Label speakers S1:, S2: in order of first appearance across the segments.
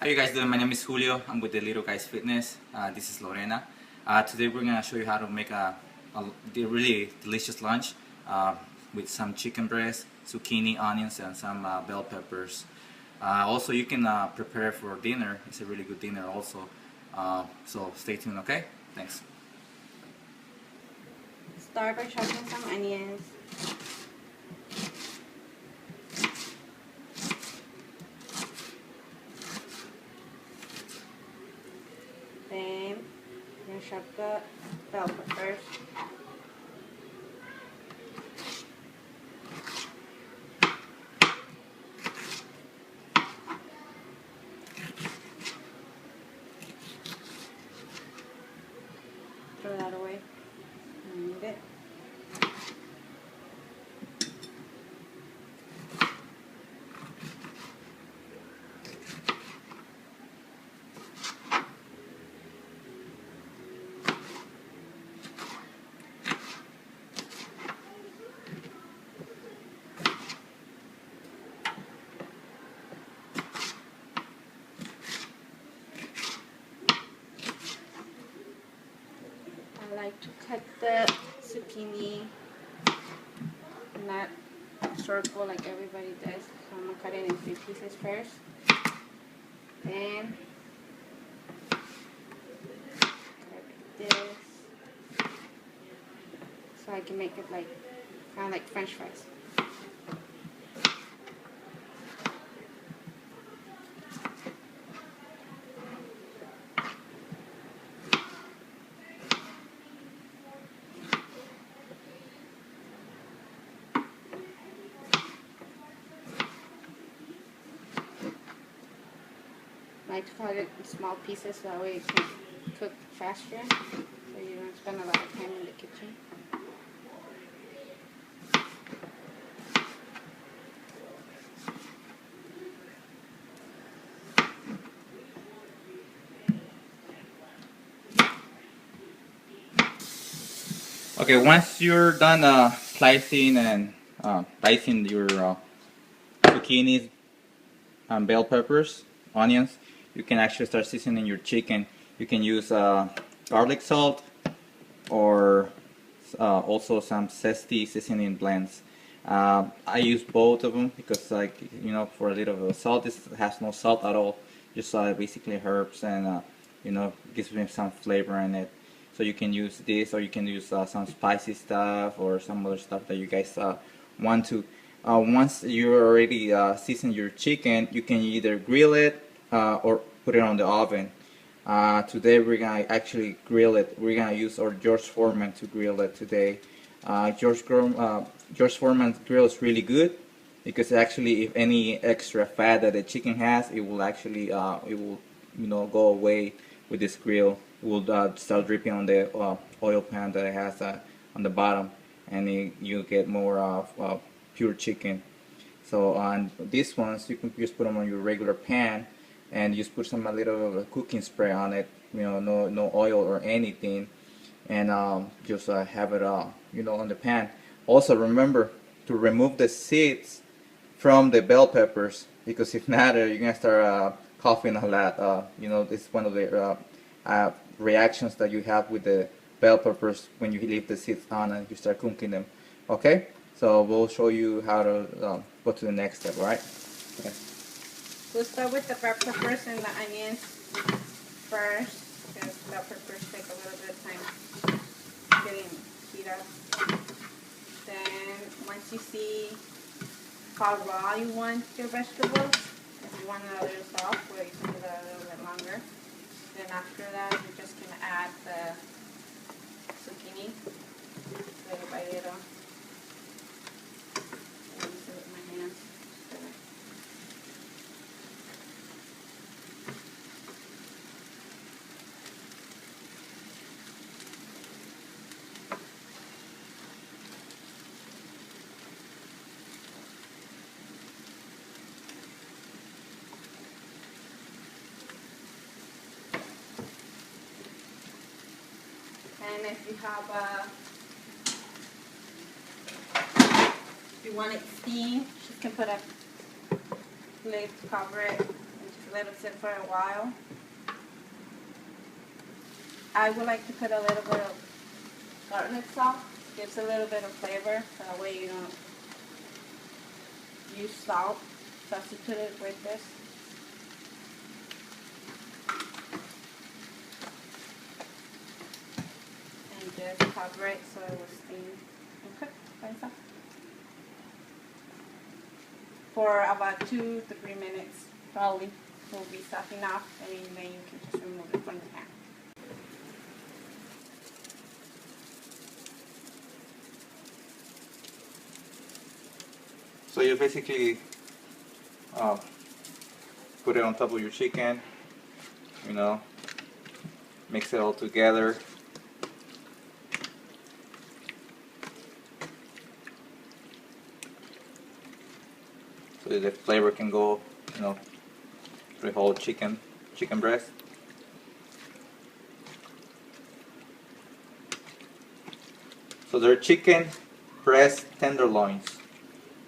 S1: How you guys doing? My name is Julio. I'm with the Little Guys Fitness. This is Lorena. Today we're gonna show you how to make a really delicious lunch with some chicken breast, zucchini, onions, and some bell peppers. Also, you can prepare for dinner. It's a really good dinner also. So stay tuned, okay? Thanks.
S2: Start by chopping some onions. Then you're going to chop the bell peppers. Throw that away. I don't need it. I like to cut the zucchini in that circle like everybody does. So I'm going to cut it in 3 pieces first. Then cut this so I can make it like kind of like French fries. I like to cut it in small pieces so that way it can cook faster, so you don't spend a lot of time in the kitchen.
S1: Okay, once you're done slicing and dicing your zucchinis and bell peppers, onions, you can actually start seasoning your chicken. You can use garlic salt or also some zesty seasoning blends. I use both of them because, like, you know, for a little bit of salt, this has no salt at all, just basically herbs, and you know, gives me some flavor in it. So you can use this, or you can use some spicy stuff or some other stuff that you guys want to. Once you already season your chicken, you can either grill it or put it on the oven. Today we're gonna actually grill it. We're gonna use our George Foreman to grill it today. George Foreman's grill is really good because actually, if any extra fat that the chicken has, it will actually go away with this grill. It will start dripping on the oil pan that it has on the bottom, and you get more pure chicken. So on these ones, you can just put them on your regular pan and just put a little cooking spray on it. You know, no oil or anything, and just have it on the pan. Also remember to remove the seeds from the bell peppers, because if not, you're gonna start coughing a lot. This is one of the reactions that you have with the bell peppers when you leave the seeds on and you start cooking them. Okay, so we'll show you how to go to the next step, right? Okay.
S2: We'll start with the bell peppers and the onions first, because bell peppers take a little bit of time getting heat up. Then once you see how raw you want your vegetables, if you want it a little soft, well, you can do that a little bit longer. Then after that, you're just going to add the zucchini little by little. I use it with my hands. And if you want it steamed, you can put a lid to cover it and just let it sit for a while. I would like to put a little bit of garlic salt. Gives a little bit of flavor, so that way you don't use salt. Substitute it with this. And just cover it so it will steam and cook by itself for about 2 to 3 minutes. Probably will be soft enough, and then you can just remove it from the pan.
S1: So you basically put it on top of your chicken, you know, mix it all together. So that the flavor can go, you know, through the whole chicken breast. So they're chicken breast tenderloins.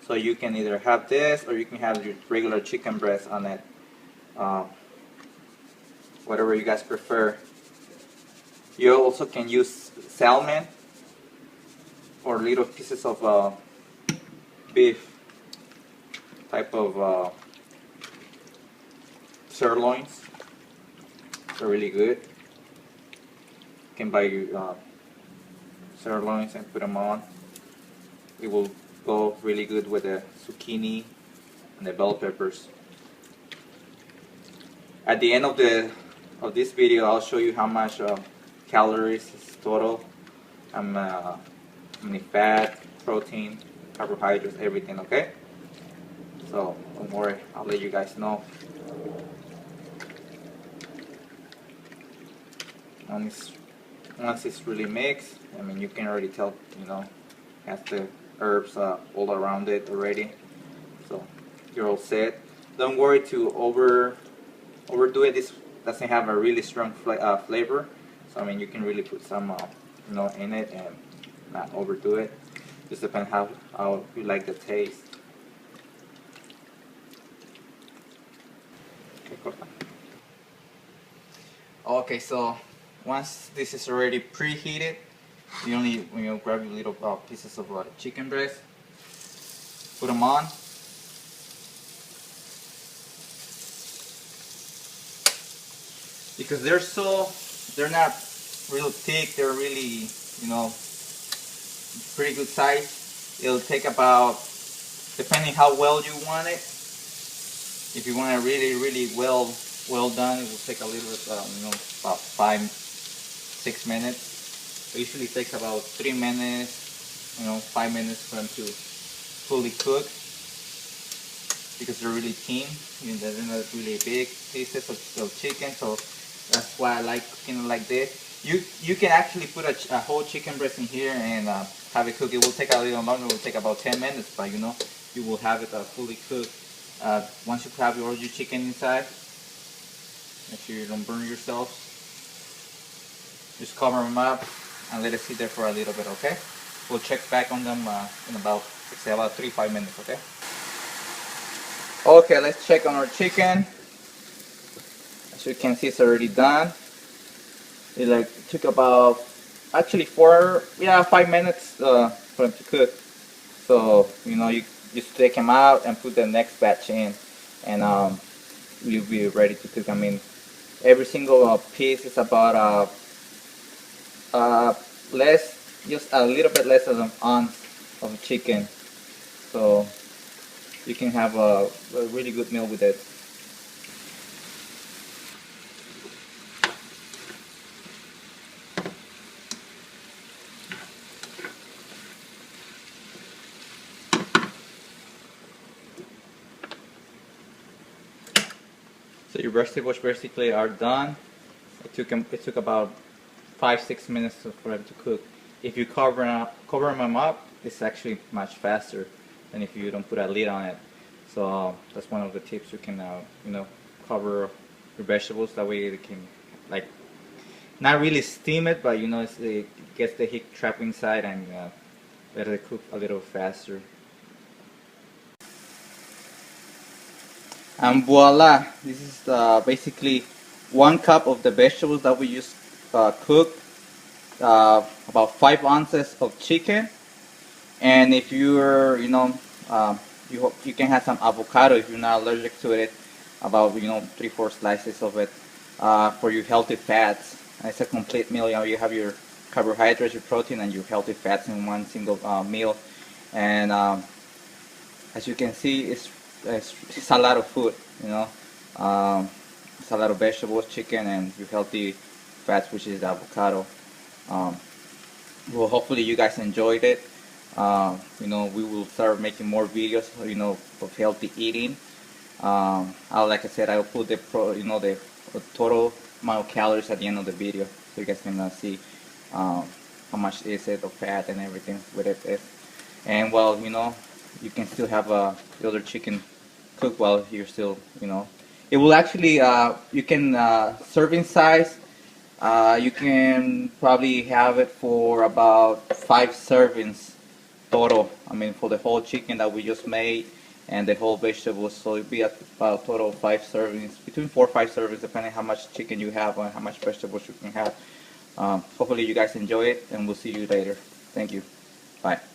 S1: So you can either have this or you can have your regular chicken breast on it. Whatever you guys prefer. You also can use salmon or little pieces of beef type of sirloins. They're really good. You can buy sirloins and put them on. It will go really good with the zucchini and the bell peppers. At the end of this video, I'll show you how much calories is total, how many fat, protein, carbohydrates, everything. Okay. So don't worry, I'll let you guys know. Once it's really mixed, I mean, you can already tell, you know, has the herbs all around it already. So you're all set. Don't worry to overdo it. This doesn't have a really strong flavor. So I mean, you can really put some, you know, in it and not overdo it. Just depends how you like the taste. Okay, so once this is already preheated, you only grab your little pieces of chicken breast, put them on, because they're not real thick. They're really, you know, pretty good size. It'll take about, depending how well you want it. If you want it really well done, it will take a little bit, you know, about 5-6 minutes. It usually takes about 3 minutes, you know, 5 minutes for them to fully cook, because they're really thin. You know, they're not really big pieces of chicken, so that's why I like cooking it like this. You can actually put a whole chicken breast in here and have it cook. It will take a little longer. It will take about 10 minutes, but you know, you will have it fully cooked. Once you have all your chicken inside, make sure you don't burn yourself. Just cover them up and let it sit there for a little bit, okay? We'll check back on them in about, let's say, about 3-5 minutes, okay? Okay, let's check on our chicken. As you can see, it's already done. It took about, actually 5 minutes for them to cook. So, you know, you just take them out and put the next batch in, and you'll be ready to cook. I mean, every single piece is about just a little bit less than an ounce of chicken, so you can have a really good meal with it. So your vegetables basically are done. It took about 5-6 minutes for them to cook. If you cover them up, it's actually much faster than if you don't put a lid on it. So that's one of the tips. You can you know, cover your vegetables, that way they can, like, not really steam it, but you know, it gets the heat trapped inside and let it cook a little faster. And voila, this is basically 1 cup of the vegetables that we just cooked, about 5 ounces of chicken, and if you're, you can have some avocado if you're not allergic to it, about 3-4 slices of it, for your healthy fats. And it's a complete meal. You have your carbohydrates, your protein, and your healthy fats in one single meal. And as you can see, it's a lot of food. It's a lot of vegetables, chicken, and your healthy fats, which is the avocado. Um, well, hopefully you guys enjoyed it. We will start making more videos, of healthy eating. Like I said, I'll put the total amount of calories at the end of the video, so you guys can see how much is it of fat and everything with it is. And well, you can still have the other chicken cook while you're still, it will actually, you can serving size. You can probably have it for about 5 servings total. I mean, for the whole chicken that we just made and the whole vegetables. So it'd be about a total of 5 servings, between 4 or 5 servings, depending how much chicken you have and how much vegetables you can have. Hopefully you guys enjoy it, and we'll see you later. Thank you. Bye.